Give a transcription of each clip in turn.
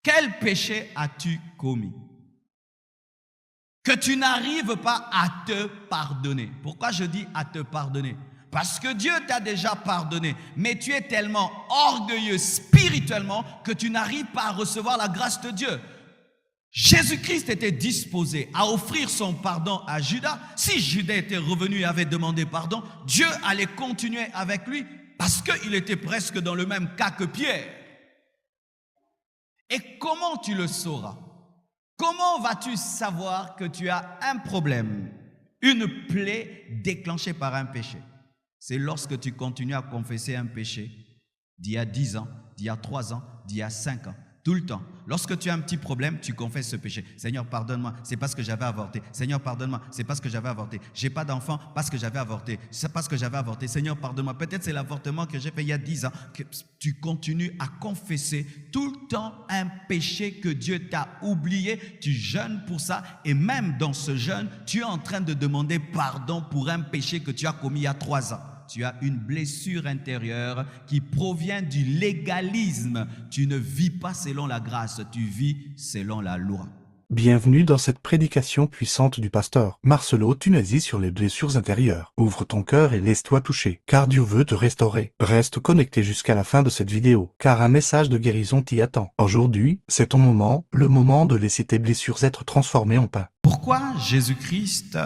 Quel péché as-tu commis que tu n'arrives pas à te pardonner? Pourquoi je dis à te pardonner? Parce que Dieu t'a déjà pardonné, mais tu es tellement orgueilleux spirituellement que tu n'arrives pas à recevoir la grâce de Dieu. Jésus-Christ était disposé à offrir son pardon à Judas. Si Judas était revenu et avait demandé pardon, Dieu allait continuer avec lui parce qu'il était presque dans le même cas que Pierre. Et comment tu le sauras? Comment vas-tu savoir que tu as un problème, une plaie déclenchée par un péché? C'est lorsque tu continues à confesser un péché d'il y a 10 ans, d'il y a 3 ans, d'il y a 5 ans, tout le temps. Lorsque tu as un petit problème, tu confesses ce péché. Seigneur, pardonne-moi, c'est parce que j'avais avorté. Seigneur, pardonne-moi, c'est parce que j'avais avorté. J'ai pas d'enfant parce que j'avais avorté. C'est parce que j'avais avorté. Seigneur, pardonne-moi. Peut-être c'est l'avortement que j'ai fait il y a 10 ans. Que tu continues à confesser tout le temps un péché que Dieu t'a oublié. Tu jeûnes pour ça. Et même dans ce jeûne, tu es en train de demander pardon pour un péché que tu as commis il y a 3 ans. Tu as une blessure intérieure qui provient du légalisme. Tu ne vis pas selon la grâce, tu vis selon la loi. Bienvenue dans cette prédication puissante du pasteur Marcelo Tunasi sur les blessures intérieures. Ouvre ton cœur et laisse-toi toucher, car Dieu veut te restaurer. Reste connecté jusqu'à la fin de cette vidéo, car un message de guérison t'y attend. Aujourd'hui, c'est ton moment, le moment de laisser tes blessures être transformées en pain. Pourquoi Jésus-Christ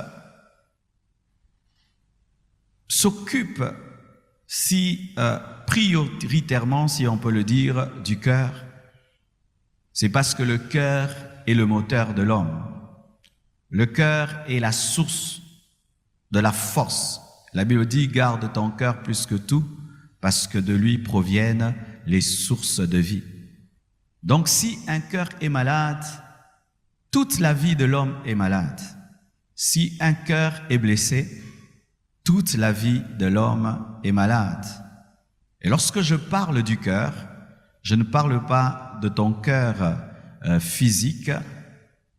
s'occupe si prioritairement, si on peut le dire, du cœur? C'est parce que le cœur est le moteur de l'homme. Le cœur est la source de la force. La Bible dit, garde ton cœur plus que tout, parce que de lui proviennent les sources de vie. Donc si un cœur est malade, toute la vie de l'homme est malade. Si un cœur est blessé, toute la vie de l'homme est malade. Et lorsque je parle du cœur, je ne parle pas de ton cœur physique,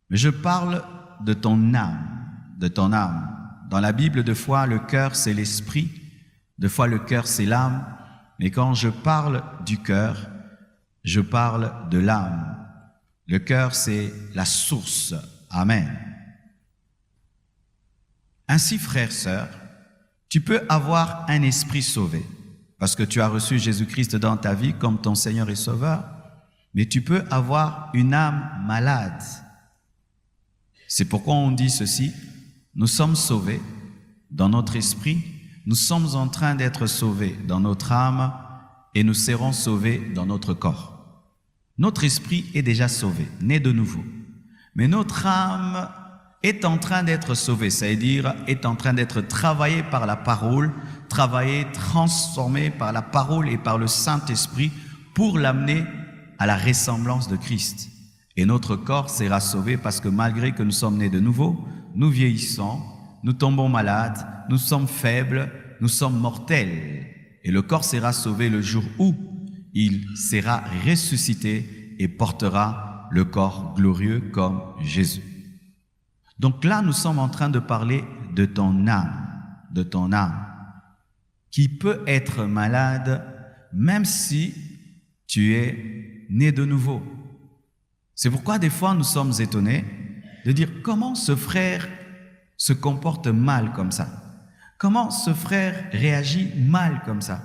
mais je parle de ton âme, de ton âme. Dans la Bible, deux fois, le cœur, c'est l'esprit, deux fois, le cœur, c'est l'âme. Mais quand je parle du cœur, je parle de l'âme. Le cœur, c'est la source. Amen. Ainsi, frères, sœurs, tu peux avoir un esprit sauvé parce que tu as reçu Jésus-Christ dans ta vie comme ton Seigneur et Sauveur, mais tu peux avoir une âme malade. C'est pourquoi on dit ceci, nous sommes sauvés dans notre esprit, nous sommes en train d'être sauvés dans notre âme et nous serons sauvés dans notre corps. Notre esprit est déjà sauvé, né de nouveau, mais notre âme est en train d'être sauvé, c'est-à-dire est en train d'être travaillé par la parole, travaillé, transformé par la parole et par le Saint-Esprit pour l'amener à la ressemblance de Christ. Et notre corps sera sauvé parce que malgré que nous sommes nés de nouveau, nous vieillissons, nous tombons malades, nous sommes faibles, nous sommes mortels. Et le corps sera sauvé le jour où il sera ressuscité et portera le corps glorieux comme Jésus. Donc là, nous sommes en train de parler de ton âme, qui peut être malade même si tu es né de nouveau. C'est pourquoi des fois nous sommes étonnés de dire comment ce frère se comporte mal comme ça, comment ce frère réagit mal comme ça,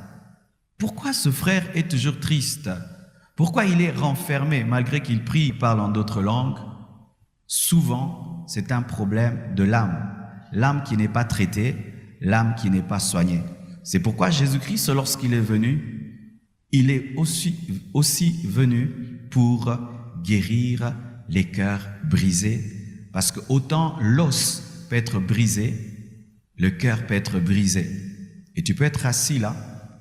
pourquoi ce frère est toujours triste, pourquoi il est renfermé malgré qu'il prie, il parle en d'autres langues. Souvent, c'est un problème de l'âme. L'âme qui n'est pas traitée, l'âme qui n'est pas soignée. C'est pourquoi Jésus-Christ, lorsqu'il est venu, il est aussi venu pour guérir les cœurs brisés. Parce que autant l'os peut être brisé, le cœur peut être brisé. Et tu peux être assis là,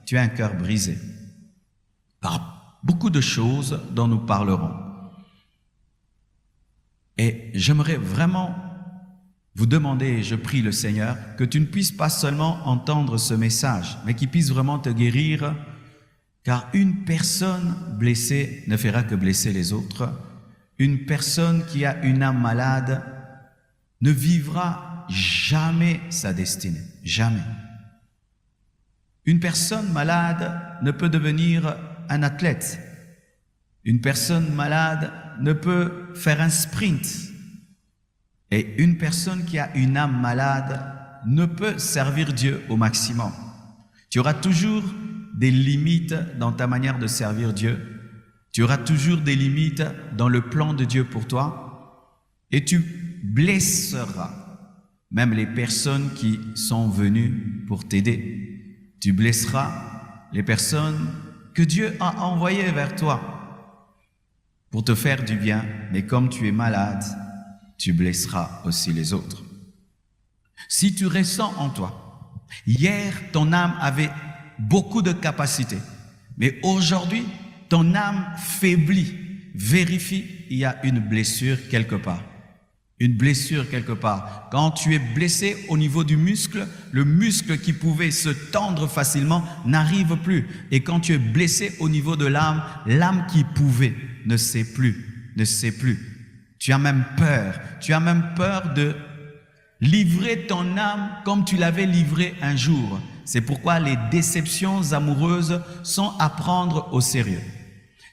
tu as un cœur brisé. Par beaucoup de choses dont nous parlerons. Et j'aimerais vraiment vous demander, et je prie le Seigneur, que tu ne puisses pas seulement entendre ce message, mais qu'il puisse vraiment te guérir, car une personne blessée ne fera que blesser les autres. Une personne qui a une âme malade ne vivra jamais sa destinée, jamais. Une personne malade ne peut devenir un athlète. Une personne malade ne peut faire un sprint. Et une personne qui a une âme malade ne peut servir Dieu au maximum. Tu auras toujours des limites dans ta manière de servir Dieu. Tu auras toujours des limites dans le plan de Dieu pour toi. Et tu blesseras même les personnes qui sont venues pour t'aider. Tu blesseras les personnes que Dieu a envoyées vers toi pour te faire du bien. Mais comme tu es malade, tu blesseras aussi les autres. Si tu ressens en toi, hier ton âme avait beaucoup de capacités, mais aujourd'hui ton âme faiblit, vérifie, il y a une blessure quelque part. Une blessure quelque part. Quand tu es blessé au niveau du muscle, le muscle qui pouvait se tendre facilement n'arrive plus. Et quand tu es blessé au niveau de l'âme, l'âme qui pouvait ne sait plus, ne sait plus. Tu as même peur de livrer ton âme comme tu l'avais livrée un jour. C'est pourquoi les déceptions amoureuses sont à prendre au sérieux.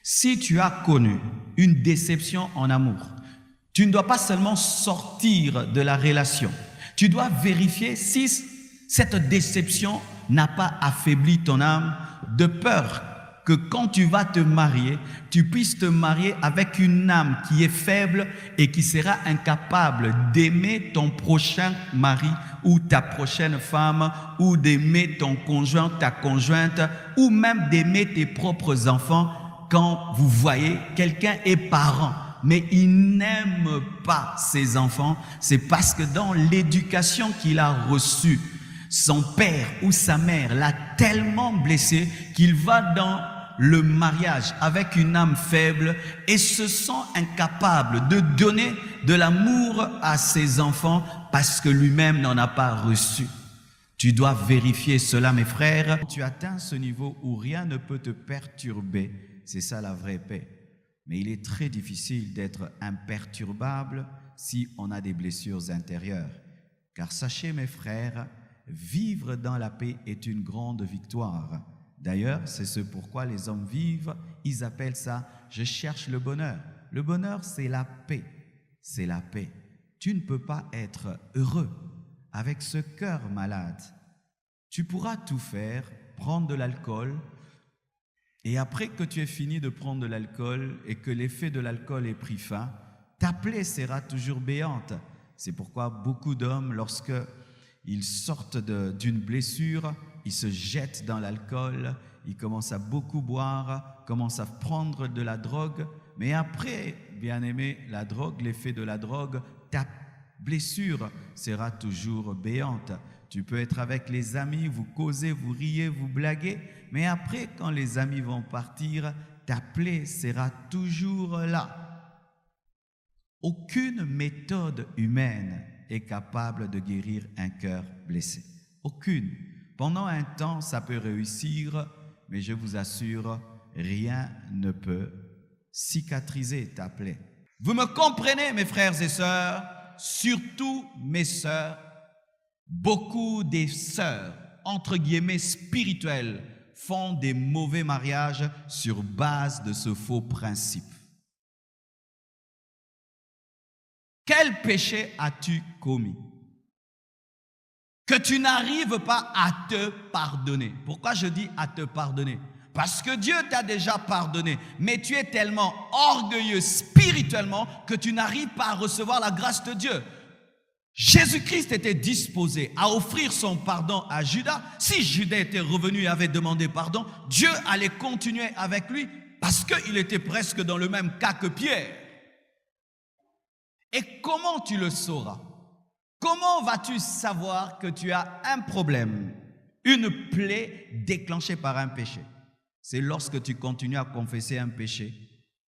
Si tu as connu une déception en amour, tu ne dois pas seulement sortir de la relation. Tu dois vérifier si cette déception n'a pas affaibli ton âme, de peur que quand tu vas te marier, tu puisses te marier avec une âme qui est faible et qui sera incapable d'aimer ton prochain mari ou ta prochaine femme, ou d'aimer ton conjoint, ta conjointe, ou même d'aimer tes propres enfants quand vous voyez quelqu'un est parent. Mais il n'aime pas ses enfants, c'est parce que dans l'éducation qu'il a reçue, son père ou sa mère l'a tellement blessé qu'il va dans le mariage avec une âme faible et se sent incapable de donner de l'amour à ses enfants parce que lui-même n'en a pas reçu. Tu dois vérifier cela, mes frères. Tu atteins ce niveau où rien ne peut te perturber, c'est ça la vraie paix. Mais il est très difficile d'être imperturbable si on a des blessures intérieures. Car sachez, mes frères, vivre dans la paix est une grande victoire. D'ailleurs, c'est ce pourquoi les hommes vivent, ils appellent ça « je cherche le bonheur ». Le bonheur, c'est la paix. C'est la paix. Tu ne peux pas être heureux avec ce cœur malade. Tu pourras tout faire, prendre de l'alcool, et après que tu aies fini de prendre de l'alcool et que l'effet de l'alcool ait pris fin, ta plaie sera toujours béante. C'est pourquoi beaucoup d'hommes, lorsqu'ils sortent d'une blessure, ils se jettent dans l'alcool, ils commencent à beaucoup boire, commencent à prendre de la drogue. Mais après, bien-aimé, la drogue, l'effet de la drogue, ta blessure sera toujours béante. Tu peux être avec les amis, vous causez, vous riez, vous blaguez, mais après, quand les amis vont partir, ta plaie sera toujours là. Aucune méthode humaine est capable de guérir un cœur blessé. Aucune. Pendant un temps, ça peut réussir, mais je vous assure, rien ne peut cicatriser ta plaie. Vous me comprenez, mes frères et sœurs, surtout mes sœurs. Beaucoup des sœurs, entre guillemets, spirituelles, font des mauvais mariages sur base de ce faux principe. Quel péché as-tu commis que tu n'arrives pas à te pardonner? Pourquoi je dis à te pardonner? Parce que Dieu t'a déjà pardonné, mais tu es tellement orgueilleux spirituellement que tu n'arrives pas à recevoir la grâce de Dieu. Jésus-Christ était disposé à offrir son pardon à Judas. Si Judas était revenu et avait demandé pardon, Dieu allait continuer avec lui parce qu'il était presque dans le même cas que Pierre. Et comment tu le sauras? Comment vas-tu savoir que tu as un problème, une plaie déclenchée par un péché? C'est lorsque tu continues à confesser un péché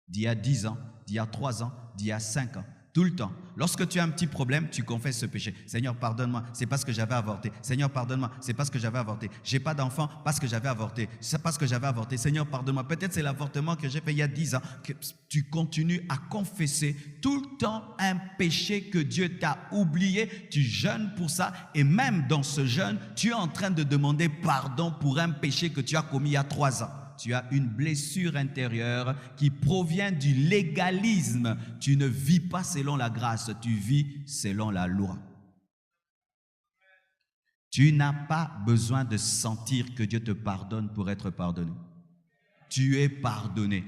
d'il y a 10 ans, d'il y a 3 ans, d'il y a 5 ans. Tout le temps. Lorsque tu as un petit problème, tu confesses ce péché. Seigneur, pardonne-moi, c'est parce que j'avais avorté. Seigneur, pardonne-moi, c'est parce que j'avais avorté. J'ai pas d'enfant parce que j'avais avorté. C'est parce que j'avais avorté. Seigneur, pardonne-moi. Peut-être c'est l'avortement que j'ai fait il y a 10 ans. Que tu continues à confesser tout le temps un péché que Dieu t'a oublié. Tu jeûnes pour ça. Et même dans ce jeûne, tu es en train de demander pardon pour un péché que tu as commis il y a 3 ans. Tu as une blessure intérieure qui provient du légalisme. Tu ne vis pas selon la grâce, tu vis selon la loi. Tu n'as pas besoin de sentir que Dieu te pardonne pour être pardonné. Tu es pardonné.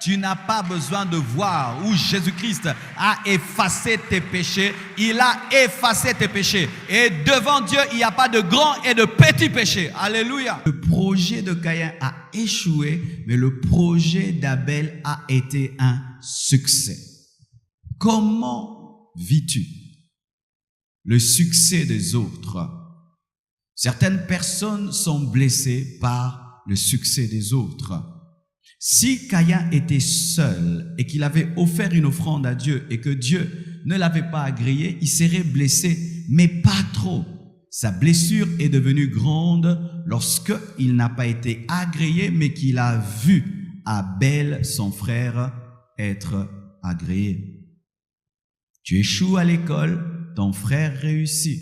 Tu n'as pas besoin de voir où Jésus-Christ a effacé tes péchés. Il a effacé tes péchés. Et devant Dieu, il n'y a pas de grands et de petits péchés. Alléluia. Le projet de Caïn a échoué, mais le projet d'Abel a été un succès. Comment vis-tu le succès des autres? Certaines personnes sont blessées par le succès des autres. Si Caïn était seul et qu'il avait offert une offrande à Dieu et que Dieu ne l'avait pas agréé, il serait blessé, mais pas trop. Sa blessure est devenue grande lorsque il n'a pas été agréé, mais qu'il a vu Abel, son frère, être agréé. Tu échoues à l'école, ton frère réussit.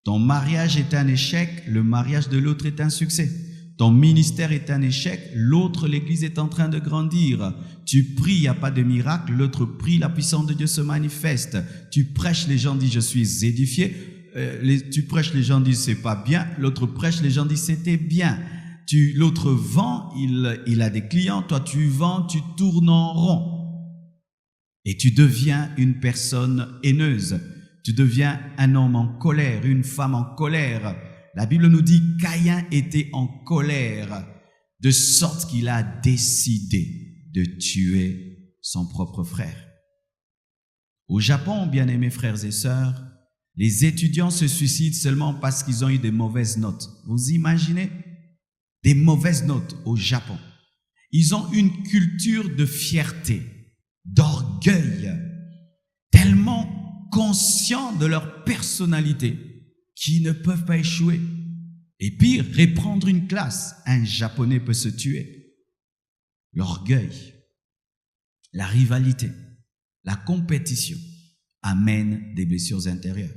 Ton mariage est un échec, le mariage de l'autre est un succès. Ton ministère est un échec, l'autre, l'église est en train de grandir. Tu pries, il n'y a pas de miracle, l'autre prie, la puissance de Dieu se manifeste. Tu prêches, les gens disent je suis édifié. Tu prêches, les gens disent c'est pas bien. L'autre prêche, les gens disent c'était bien. L'autre vend, il a des clients, toi tu vends, tu tournes en rond. Et tu deviens une personne haineuse. Tu deviens un homme en colère, une femme en colère. La Bible nous dit Caïn était en colère, de sorte qu'il a décidé de tuer son propre frère. Au Japon, bien-aimés frères et sœurs, les étudiants se suicident seulement parce qu'ils ont eu des mauvaises notes. Vous imaginez? Des mauvaises notes au Japon. Ils ont une culture de fierté, d'orgueil, tellement conscients de leur personnalité qui ne peuvent pas échouer. Et pire, reprendre une classe, un Japonais peut se tuer. L'orgueil, la rivalité, la compétition amènent des blessures intérieures.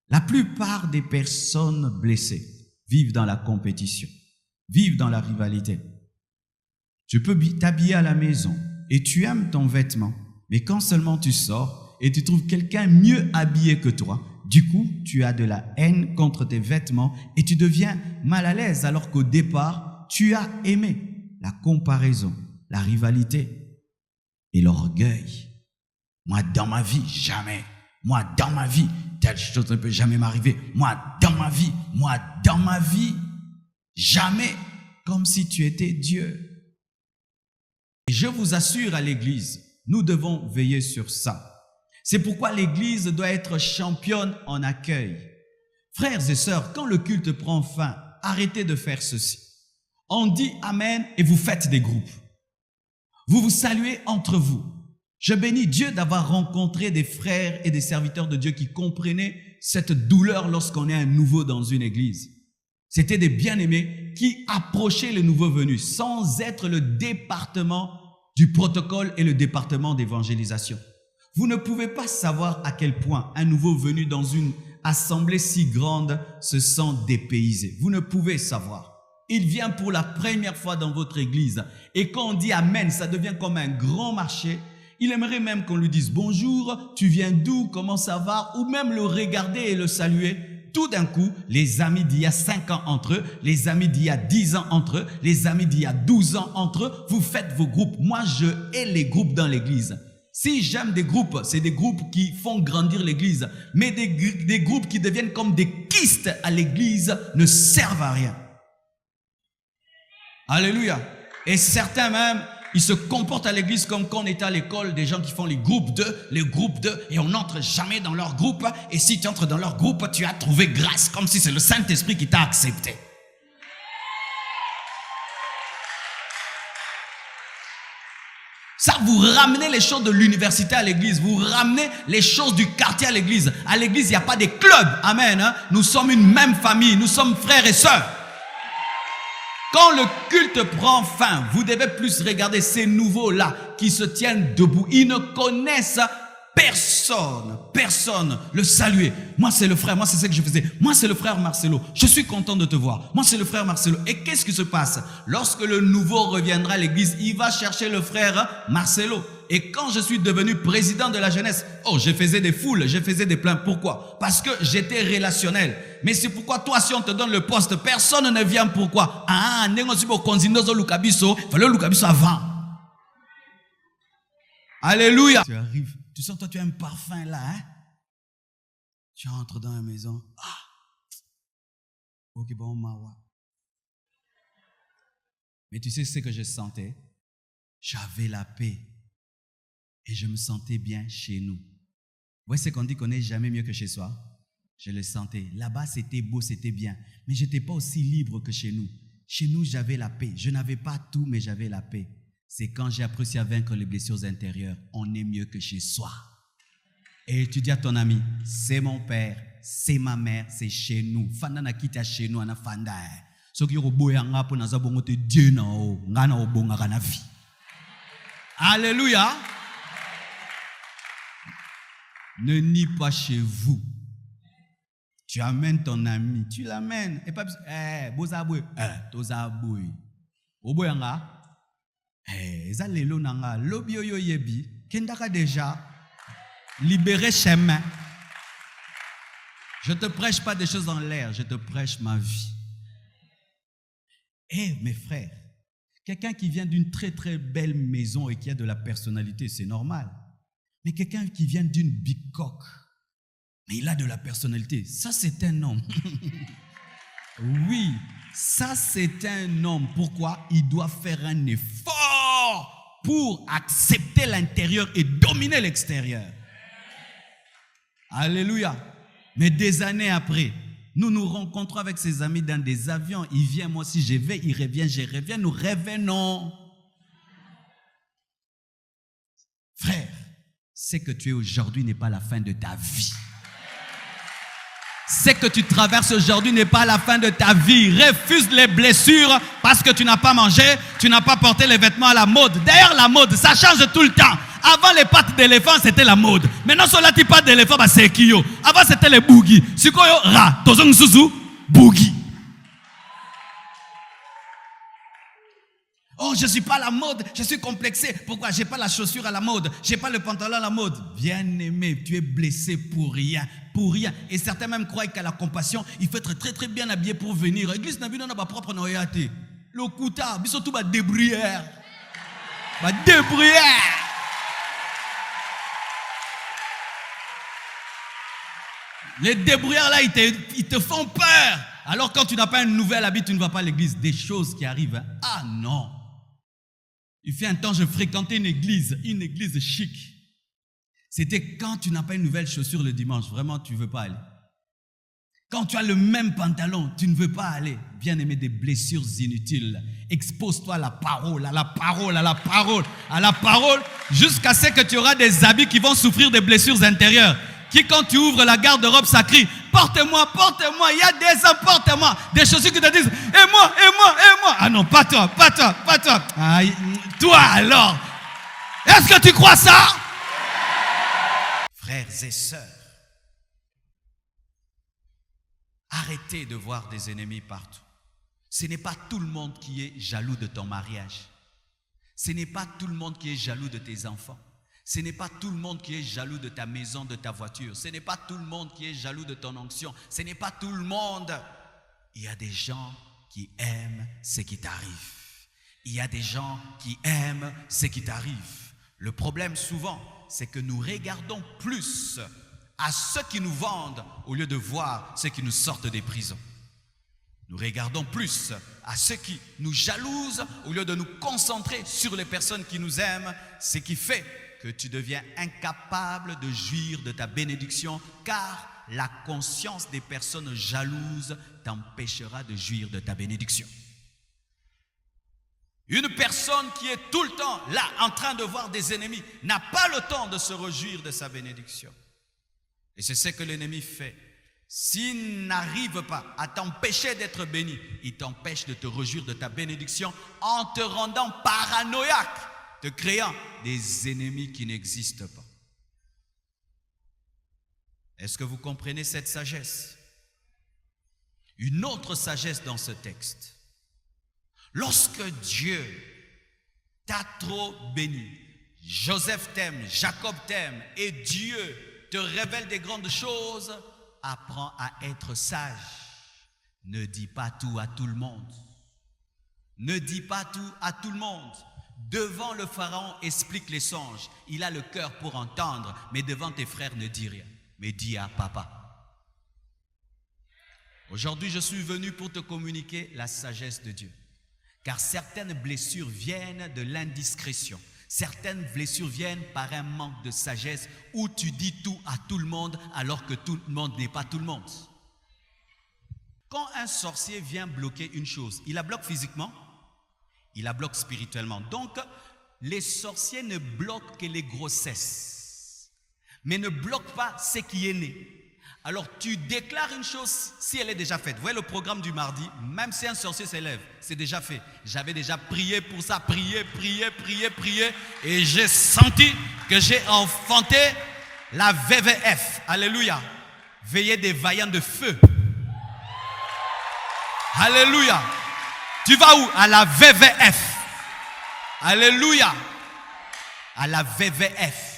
La plupart des personnes blessées vivent dans la compétition, vivent dans la rivalité. Tu peux t'habiller à la maison et tu aimes ton vêtement, mais quand seulement tu sors et tu trouves quelqu'un mieux habillé que toi, du coup, tu as de la haine contre tes vêtements et tu deviens mal à l'aise alors qu'au départ, tu as aimé la comparaison, la rivalité et l'orgueil. Moi, dans ma vie, jamais. Moi, dans ma vie, telle chose ne peut jamais m'arriver. Moi, dans ma vie, jamais. Comme si tu étais Dieu. Et je vous assure à l'église, nous devons veiller sur ça. C'est pourquoi l'église doit être championne en accueil. Frères et sœurs, quand le culte prend fin, arrêtez de faire ceci. On dit Amen et vous faites des groupes. Vous vous saluez entre vous. Je bénis Dieu d'avoir rencontré des frères et des serviteurs de Dieu qui comprenaient cette douleur lorsqu'on est un nouveau dans une église. C'était des bien-aimés qui approchaient le nouveau venu sans être le département du protocole et le département d'évangélisation. Vous ne pouvez pas savoir à quel point un nouveau venu dans une assemblée si grande se sent dépaysé. Vous ne pouvez savoir. Il vient pour la première fois dans votre église et quand on dit Amen, ça devient comme un grand marché. Il aimerait même qu'on lui dise bonjour, tu viens d'où, comment ça va, ou même le regarder et le saluer. Tout d'un coup, les amis d'il y a 5 ans entre eux, les amis d'il y a 10 ans entre eux, les amis d'il y a 12 ans entre eux, vous faites vos groupes. Moi, je hais les groupes dans l'église. Si j'aime des groupes, c'est des groupes qui font grandir l'église. Mais des groupes qui deviennent comme des kystes à l'église ne servent à rien. Alléluia. Et certains même, ils se comportent à l'église comme quand on était à l'école, des gens qui font les groupes 2, et on n'entre jamais dans leur groupe. Et si tu entres dans leur groupe, tu as trouvé grâce, comme si c'est le Saint-Esprit qui t'a accepté. Ça, vous ramenez les choses de l'université à l'église. Vous ramenez les choses du quartier à l'église. À l'église, il n'y a pas des clubs. Amen. Hein? Nous sommes une même famille. Nous sommes frères et sœurs. Quand le culte prend fin, vous devez plus regarder ces nouveaux-là qui se tiennent debout. Ils ne connaissent personne le saluait. Moi, c'est le frère, moi, c'est ce que je faisais. Moi, c'est le frère Marcelo. Je suis content de te voir. Moi, c'est le frère Marcelo. Et qu'est-ce qui se passe? Lorsque le nouveau reviendra à l'église, il va chercher le frère Marcelo. Et quand je suis devenu président de la jeunesse, je faisais des foules, je faisais des plaintes. Pourquoi? Parce que j'étais relationnel. Mais c'est pourquoi toi, si on te donne le poste, personne ne vient. Pourquoi? Avant. Alléluia. Tu arrives, tu sens toi tu as un parfum là, hein? Tu entres dans la maison. Ok, bon, mais tu sais ce que je sentais? J'avais la paix. Et je me sentais bien chez nous. Vous voyez ce qu'on dit qu'on n'est jamais mieux que chez soi? Je le sentais. Là-bas, c'était beau, c'était bien. Mais je n'étais pas aussi libre que chez nous. Chez nous, j'avais la paix. Je n'avais pas tout, mais j'avais la paix. C'est quand j'ai appris à vaincre les blessures intérieures. On est mieux que chez soi. Et tu dis à ton ami, c'est mon père, c'est ma mère, c'est chez nous. Fanda na kita chez nous, ana fanda. So ki boya nga po na zabongo te Dieu na o, nga na obonga kana vie. Alléluia. Ne nie pas chez vous. Tu amènes ton ami, tu l'amènes. Et pas bozabwe, tozabwe. Oboyanga. Eza lelo nanga, lobi oyo yebi, kendaka déjà libéré chemin. Je te prêche pas des choses en l'air, je te prêche ma vie. Mes frères, quelqu'un qui vient d'une très très belle maison et qui a de la personnalité, c'est normal. Mais quelqu'un qui vient d'une bicoque, mais il a de la personnalité, ça c'est un homme. Oui, ça c'est un homme. Pourquoi? Il doit faire un effort pour accepter l'intérieur et dominer l'extérieur. Alléluia. Mais des années après, nous nous rencontrons avec ses amis dans des avions. Il vient, moi aussi je vais, il revient, je reviens, nous revenons. Frère, ce que tu es aujourd'hui n'est pas la fin de ta vie. Ce que tu traverses aujourd'hui n'est pas la fin de ta vie. Refuse les blessures parce que tu n'as pas mangé, tu n'as pas porté les vêtements à la mode. D'ailleurs, la mode, ça change tout le temps. Avant, les pattes d'éléphant, c'était la mode. Maintenant, sur la petite patte d'éléphant, c'est Kyo. Avant, c'était les boogies. Sikoyo, ra, tozong susu, boogie. Je ne suis pas à la mode, je suis complexé. Pourquoi? Je n'ai pas la chaussure à la mode, je n'ai pas le pantalon à la mode. Bien-aimé, tu es blessé pour rien, pour rien. Et certains même croient qu'à la compassion, il faut être très très bien habillé pour venir. L'église n'a vu dans ma propre noyauté. Le kouta, surtout ma débrouillère. Ma débrouillère. Les débrouillards là, ils te font peur. Alors quand tu n'as pas un nouvel habit, tu ne vas pas à l'église. Des choses qui arrivent. Hein? Ah non. Il fait un temps, je fréquentais une église chic. C'était quand tu n'as pas une nouvelle chaussure le dimanche. Vraiment, tu ne veux pas aller. Quand tu as le même pantalon, tu ne veux pas aller. Bien-aimé, des blessures inutiles. Expose-toi à la parole, à la parole, à la parole, à la parole, jusqu'à ce que tu auras des habits qui vont souffrir des blessures intérieures. Qui, quand tu ouvres la garde-robe, ça crie « Porte-moi, porte-moi, il y a des hommes, porte-moi !» Des chaussures qui te disent « Et moi, et moi, et moi !» Ah non, pas toi, pas toi, pas toi. Ah, toi alors. Est-ce que tu crois ça? Frères et sœurs, arrêtez de voir des ennemis partout. Ce n'est pas tout le monde qui est jaloux de ton mariage. Ce n'est pas tout le monde qui est jaloux de tes enfants. Ce n'est pas tout le monde qui est jaloux de ta maison, de ta voiture. Ce n'est pas tout le monde qui est jaloux de ton onction. Ce n'est pas tout le monde. Il y a des gens qui aiment ce qui t'arrive. Il y a des gens qui aiment ce qui t'arrive. Le problème souvent, c'est que nous regardons plus à ceux qui nous vendent au lieu de voir ceux qui nous sortent des prisons. Nous regardons plus à ceux qui nous jalousent au lieu de nous concentrer sur les personnes qui nous aiment, ce qui fait que tu deviens incapable de jouir de ta bénédiction, car la conscience des personnes jalouses t'empêchera de jouir de ta bénédiction. Une personne qui est tout le temps là en train de voir des ennemis n'a pas le temps de se réjouir de sa bénédiction. Et c'est ce que l'ennemi fait. S'il n'arrive pas à t'empêcher d'être béni, il t'empêche de te réjouir de ta bénédiction en te rendant paranoïaque, te créant des ennemis qui n'existent pas. Est-ce que vous comprenez cette sagesse? Une autre sagesse dans ce texte. Lorsque Dieu t'a trop béni, Joseph t'aime, Jacob t'aime, et Dieu te révèle des grandes choses, apprends à être sage. Ne dis pas tout à tout le monde. Ne dis pas tout à tout le monde. Devant le pharaon, explique les songes. Il a le cœur pour entendre, mais devant tes frères, ne dis rien. Mais dis à papa. Aujourd'hui, je suis venu pour te communiquer la sagesse de Dieu. Car certaines blessures viennent de l'indiscrétion. Certaines blessures viennent par un manque de sagesse où tu dis tout à tout le monde alors que tout le monde n'est pas tout le monde. Quand un sorcier vient bloquer une chose, il la bloque physiquement, il la bloque spirituellement. Donc, les sorciers ne bloquent que les grossesses, mais ne bloquent pas ce qui est né. Alors, tu déclares une chose si elle est déjà faite. Vous voyez le programme du mardi, même si un sorcier s'élève, c'est déjà fait. J'avais déjà prié pour ça, prié, et j'ai senti que j'ai enfanté la VVF. Alléluia. Veillée des vaillants de feu. Alléluia. Tu vas où? À la VVF. Alléluia. À la VVF.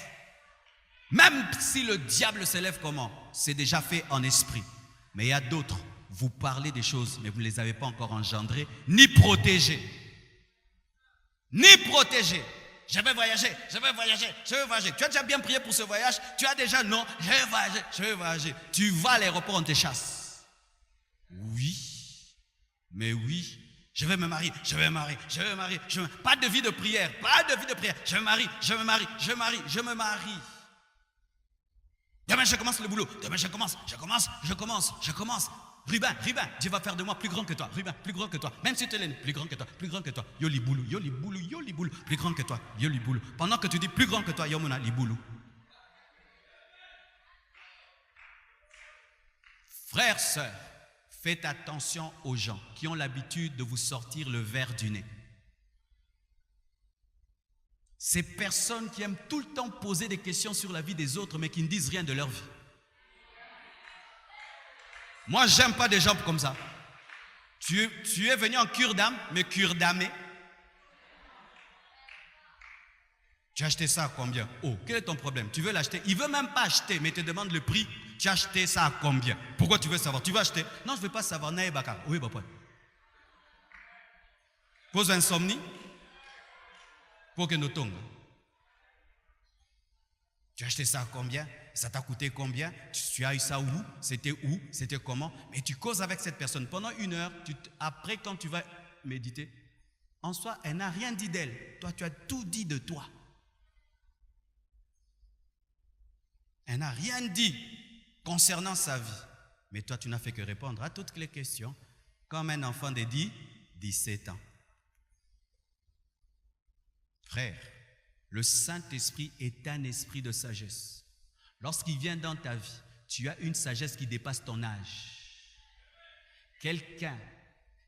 Même si le diable s'élève comment? C'est déjà fait en esprit. Mais il y a d'autres. Vous parlez des choses, mais vous ne les avez pas encore engendrées, ni protégées. Ni protégées. Je vais voyager. Tu as déjà bien prié pour ce voyage? Tu as déjà non? Je vais voyager. Tu vas à l'aéroport, on te chasse. Oui. Mais oui. Je vais me marier. Pas de vie de prière. Je me marie. Demain, je commence le boulot. Je commence. Ruben, Dieu va faire de moi plus grand que toi. Ruben, plus grand que toi. Même si tu es l'aîné, plus grand que toi. Yoli boulou. Plus grand que toi. Yoli boulou. Pendant que tu dis plus grand que toi, Yomona, li boulou. Frères, sœurs, faites attention aux gens qui ont l'habitude de vous sortir le verre du nez. Ces personnes qui aiment tout le temps poser des questions sur la vie des autres, mais qui ne disent rien de leur vie. Moi, j'aime pas des gens comme ça. Tu es venu en cure d'âme, mais cure d'âmé. Tu as acheté ça à combien? Oh, quel est ton problème? Tu veux l'acheter? Il ne veut même pas acheter, mais il te demande le prix. Tu as acheté ça à combien? Pourquoi tu veux savoir? Tu veux acheter? Non, je ne veux pas savoir. Oui, papa. Cause insomnie. Pour que nous tombions. Tu as acheté ça à combien? Ça t'a coûté combien? Tu as eu ça où? C'était où? C'était comment? Mais tu causes avec cette personne pendant 1 heure. Après, quand tu vas méditer, en soi, elle n'a rien dit d'elle. Toi, tu as tout dit de toi. Elle n'a rien dit concernant sa vie. Mais toi, tu n'as fait que répondre à toutes les questions comme un enfant de 17 ans. Frère, le Saint-Esprit est un esprit de sagesse. Lorsqu'il vient dans ta vie, tu as une sagesse qui dépasse ton âge. Quelqu'un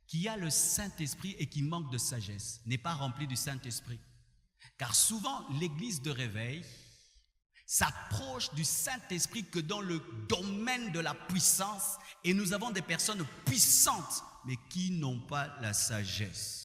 qui a le Saint-Esprit et qui manque de sagesse n'est pas rempli du Saint-Esprit. Car souvent, l'église de réveil s'approche du Saint-Esprit que dans le domaine de la puissance, et nous avons des personnes puissantes, mais qui n'ont pas la sagesse.